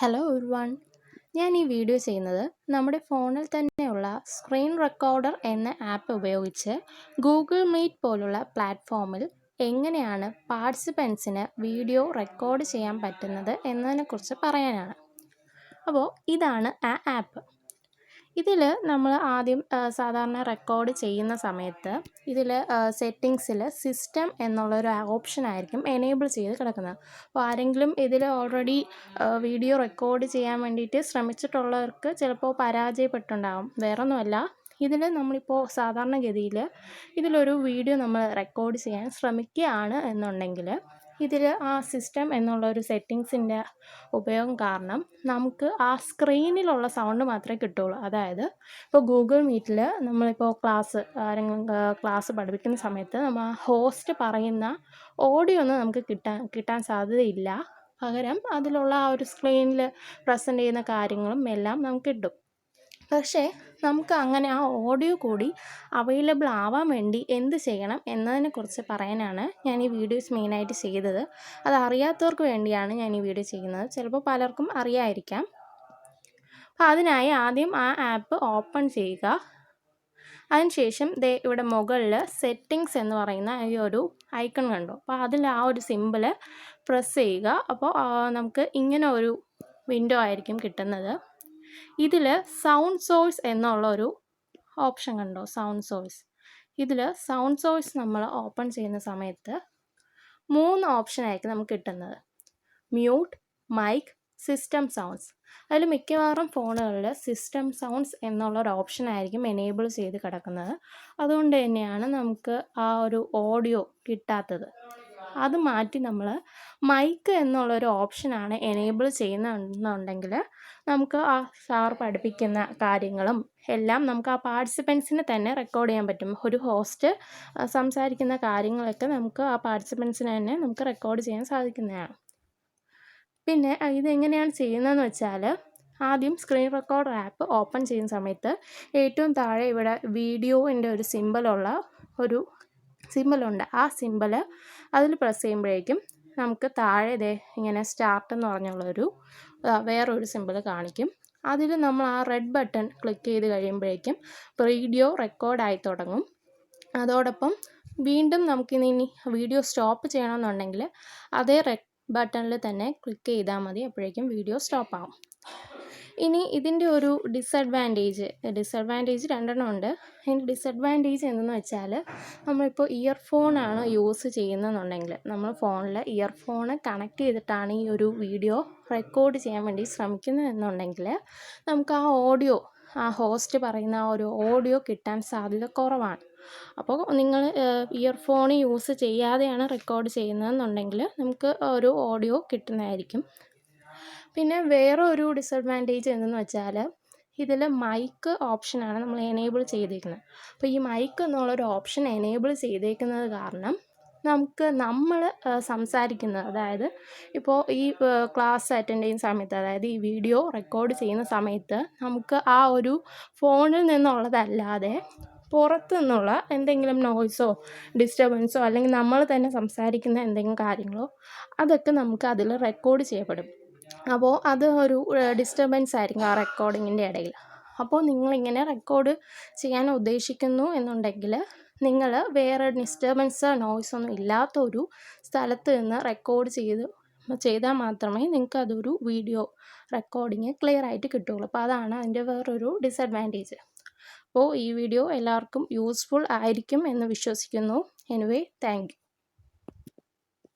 Hello everyone. ഞാൻ ഈ video ചെയ്യുന്നത് നമ്മുടെ ഫോണിൽ തന്നെയുള്ള സ്ക്രീൻ റെക്കോർഡർ എന്ന ആപ്പ് ഉപയോഗിച്ച് ഗൂഗിൾ മീറ്റ് പോലുള്ള പ്ലാറ്റ്ഫോമിൽ എങ്ങനെയാണ് പാർട്ടിസിപ്പൻസിന് വീഡിയോ റെക്കോർഡ് ചെയ്യാൻ പറ്റുന്നത് എന്നതിനെക്കുറിച്ച് പറയാനാണ്. അപ്പോൾ ഇതാണ് ആ ആപ്പ്. ഇതിൽ നമ്മൾ ആദ്യം സാധാരണ റെക്കോർഡ് ചെയ്യുന്ന സമയത്ത് ഇതിൽ സെറ്റിങ്സിൽ സിസ്റ്റം എന്നുള്ളൊരു ഓപ്ഷൻ ആയിരിക്കും എനേബിൾ ചെയ്ത് കിടക്കുന്നത്. അപ്പോൾ ആരെങ്കിലും ഇതിൽ ഓൾറെഡി വീഡിയോ റെക്കോർഡ് ചെയ്യാൻ വേണ്ടിയിട്ട് ശ്രമിച്ചിട്ടുള്ളവർക്ക് ചിലപ്പോൾ പരാജയപ്പെട്ടുണ്ടാകും. വേറൊന്നുമല്ല, ഇതിൽ നമ്മളിപ്പോൾ സാധാരണഗതിയിൽ ഇതിലൊരു വീഡിയോ നമ്മൾ റെക്കോർഡ് ചെയ്യാൻ ശ്രമിക്കുകയാണ് എന്നുണ്ടെങ്കിൽ ഇതിൽ ആ സിസ്റ്റം എന്നുള്ളൊരു സെറ്റിങ്സിൻ്റെ ഉപയോഗം കാരണം നമുക്ക് ആ സ്ക്രീനിലുള്ള സൗണ്ട് മാത്രമേ കിട്ടുള്ളൂ. അതായത് ഇപ്പോൾ ഗൂഗിൾ മീറ്റിൽ നമ്മളിപ്പോൾ ആരെങ്കിലും ക്ലാസ് പഠിപ്പിക്കുന്ന സമയത്ത് നമ്മൾ ആ ഹോസ്റ്റ് പറയുന്ന ഓഡിയോ ഒന്നും നമുക്ക് കിട്ടാൻ സാധ്യതയില്ല. പകരം അതിലുള്ള ആ ഒരു സ്ക്രീനിൽ പ്രസൻറ്റ് ചെയ്യുന്ന കാര്യങ്ങളും എല്ലാം നമുക്ക് കിട്ടും. പക്ഷേ നമുക്ക് അങ്ങനെ ആ ഓഡിയോ കൂടി അവൈലബിൾ ആവാൻ വേണ്ടി എന്ത് ചെയ്യണം എന്നതിനെക്കുറിച്ച് പറയാനാണ് ഞാൻ ഈ വീഡിയോസ് മെയിനായിട്ട് ചെയ്തത്. അത് അറിയാത്തവർക്ക് വേണ്ടിയാണ് ഞാൻ ഈ വീഡിയോ ചെയ്യുന്നത്. ചിലപ്പോൾ പലർക്കും അറിയാമായിരിക്കാം. അപ്പോൾ അതിനായി ആദ്യം ആ ആപ്പ് ഓപ്പൺ ചെയ്യുക. അതിനുശേഷം ഇവിടെ മുകളിൽ സെറ്റിങ്സ് എന്ന് പറയുന്ന ഈ ഒരു ഐക്കൺ കണ്ടു. അപ്പോൾ അതിൽ ആ ഒരു സിമ്പിൾ പ്രസ് ചെയ്യുക. അപ്പോൾ നമുക്ക് ഇങ്ങനെ ഒരു വിൻഡോ ആയിരിക്കും കിട്ടുന്നത്. ഇതിൽ സൗണ്ട് സോഴ്സ് എന്നുള്ളൊരു ഓപ്ഷൻ കണ്ടോ, സൗണ്ട് സോഴ്സ്. ഇതിൽ സൗണ്ട് സോഴ്സ് നമ്മൾ ഓപ്പൺ ചെയ്യുന്ന സമയത്ത് 3 ഓപ്ഷൻ ആയിരിക്കും നമുക്ക് കിട്ടുന്നത്: മ്യൂട്ട്, മൈക്ക്, സിസ്റ്റം സൗണ്ട്സ്. അതിൽ മിക്കവാറും ഫോണുകളിൽ സിസ്റ്റം സൗണ്ട്സ് എന്നുള്ളൊരു ഓപ്ഷൻ ആയിരിക്കും എനേബിൾ ചെയ്ത് കിടക്കുന്നത്. അതുകൊണ്ട് തന്നെയാണ് നമുക്ക് ആ ഒരു ഓഡിയോ കിട്ടാത്തത്. അത് മാറ്റി നമ്മൾ മൈക്ക് എന്നുള്ളൊരു ഓപ്ഷനാണ് എനേബിൾ ചെയ്യുന്നുണ്ടെങ്കിൽ നമുക്ക് ആ സാർ പഠിപ്പിക്കുന്ന കാര്യങ്ങളും എല്ലാം നമുക്ക് ആ പാർട്ടിസിപ്പൻസിന് തന്നെ റെക്കോർഡ് ചെയ്യാൻ പറ്റും. ഒരു ഹോസ്റ്റ് സംസാരിക്കുന്ന കാര്യങ്ങളൊക്കെ നമുക്ക് ആ പാർട്ടിസിപ്പൻസിന് തന്നെ നമുക്ക് റെക്കോർഡ് ചെയ്യാൻ സാധിക്കുന്നതാണ്. പിന്നെ ഇതെങ്ങനെയാണ് ചെയ്യുന്നതെന്ന് വെച്ചാൽ, ആദ്യം സ്ക്രീൻ റെക്കോർഡർ ആപ്പ് ഓപ്പൺ ചെയ്യുന്ന സമയത്ത് ഏറ്റവും താഴെ ഇവിടെ വീഡിയോൻ്റെ ഒരു സിമ്പലുണ്ട്. ആ സിമ്പൽ അതിൽ പ്രസ് ചെയ്യുമ്പോഴേക്കും നമുക്ക് താഴെ ഇങ്ങനെ സ്റ്റാർട്ട് എന്ന് പറഞ്ഞുള്ളൊരു വേറൊരു സിമ്പൽ കാണിക്കും. അതിൽ നമ്മൾ ആ റെഡ് ബട്ടൺ ക്ലിക്ക് ചെയ്ത് കഴിയുമ്പോഴേക്കും വീഡിയോ റെക്കോർഡായി തുടങ്ങും. അതോടൊപ്പം വീണ്ടും നമുക്കിനി വീഡിയോ സ്റ്റോപ്പ് ചെയ്യണമെന്നുണ്ടെങ്കിൽ അതേ റെഡ് ബട്ടണിൽ തന്നെ ക്ലിക്ക് ചെയ്താൽ മതി. അപ്പോഴേക്കും വീഡിയോ സ്റ്റോപ്പ് ആവും. ഇനി ഇതിൻ്റെ ഒരു ഡിസഡ്വാൻറ്റേജ് 2 ഉണ്ട്. അതിൻ്റെ ഡിസഡ്വാൻറ്റേജ് എന്തെന്ന് വെച്ചാൽ, നമ്മളിപ്പോൾ ഇയർഫോണാണ് യൂസ് ചെയ്യുന്നതെന്നുണ്ടെങ്കിൽ, നമ്മൾ ഫോണിൽ ഇയർഫോണ് കണക്ട് ചെയ്തിട്ടാണ് ഈ ഒരു വീഡിയോ റെക്കോർഡ് ചെയ്യാൻ വേണ്ടി ശ്രമിക്കുന്നതെന്നുണ്ടെങ്കിൽ നമുക്ക് ആ ഹോസ്റ്റ് പറയുന്ന ആ ഒരു ഓഡിയോ കിട്ടാൻ സാധ്യത കുറവാണ്. അപ്പോൾ നിങ്ങൾ ഇയർഫോൺ യൂസ് ചെയ്യാതെയാണ് റെക്കോർഡ് ചെയ്യുന്നതെന്നുണ്ടെങ്കിൽ നമുക്ക് ഒരു ഓഡിയോ കിട്ടുന്നതായിരിക്കും. പിന്നെ വേറെ ഒരു ഡിസഡ്വാൻറ്റേജ് എന്തെന്ന് വെച്ചാൽ, ഇതിൽ മൈക്ക് ഓപ്ഷനാണ് നമ്മൾ എനേബിൾ ചെയ്തേക്കുന്നത്. അപ്പോൾ ഈ മൈക്ക് എന്നുള്ളൊരു ഓപ്ഷൻ എനേബിൾ ചെയ്തേക്കുന്നത് കാരണം നമ്മൾ സംസാരിക്കുന്നത്, അതായത് ഇപ്പോൾ ഈ ക്ലാസ് അറ്റൻഡ് ചെയ്യുന്ന സമയത്ത്, അതായത് ഈ വീഡിയോ റെക്കോർഡ് ചെയ്യുന്ന സമയത്ത് നമുക്ക് ആ ഒരു ഫോണിൽ നിന്നുള്ളതല്ലാതെ പുറത്തു നിന്നുള്ള എന്തെങ്കിലും നോയ്സോ ഡിസ്റ്റർബൻസോ അല്ലെങ്കിൽ നമ്മൾ തന്നെ സംസാരിക്കുന്ന എന്തെങ്കിലും കാര്യങ്ങളോ അതൊക്കെ നമുക്ക് അതിൽ റെക്കോർഡ് ചെയ്യപ്പെടും. അപ്പോൾ അത് ഒരു ഡിസ്റ്റർബൻസ് ആയിരിക്കും ആ റെക്കോർഡിങ്ങിൻ്റെ ഇടയിൽ. അപ്പോൾ നിങ്ങളിങ്ങനെ റെക്കോർഡ് ചെയ്യാൻ ഉദ്ദേശിക്കുന്നു എന്നുണ്ടെങ്കിൽ നിങ്ങൾ വേറെ ഡിസ്റ്റർബൻസോ നോയ്സൊന്നും ഇല്ലാത്തൊരു സ്ഥലത്ത് നിന്ന് റെക്കോർഡ് ചെയ്താൽ മാത്രമേ നിങ്ങൾക്ക് അതൊരു വീഡിയോ റെക്കോർഡിങ് ക്ലിയർ ആയിട്ട് കിട്ടുകയുള്ളൂ. അപ്പോൾ അതാണ് അതിൻ്റെ വേറൊരു ഡിസഡ്വാൻറ്റേജ്. അപ്പോൾ ഈ വീഡിയോ എല്ലാവർക്കും യൂസ്ഫുൾ ആയിരിക്കും എന്ന് വിശ്വസിക്കുന്നു. Anyway, thank you.